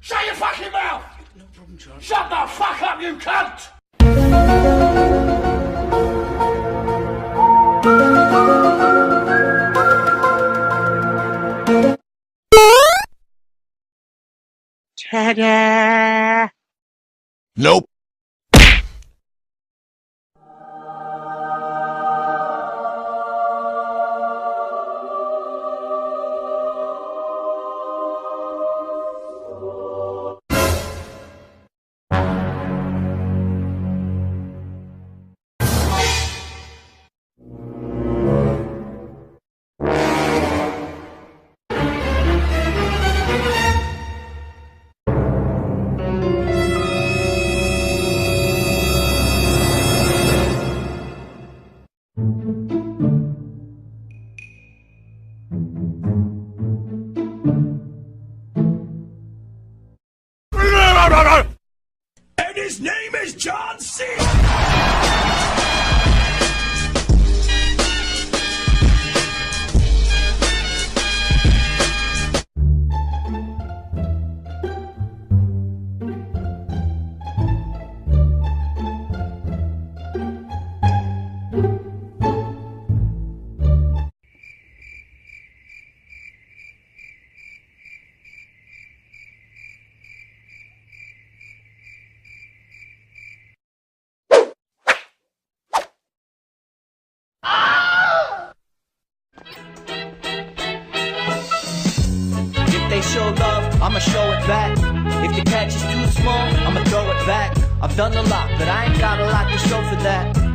Shut your fucking mouth! No problem, John. Shut the fuck up, you cunt! Ta-da! Nope. And his name is John C. If they show love, I'ma show it back. If the catch is too small, I'ma throw it back. I've done a lot, but I ain't got a lot to show for that.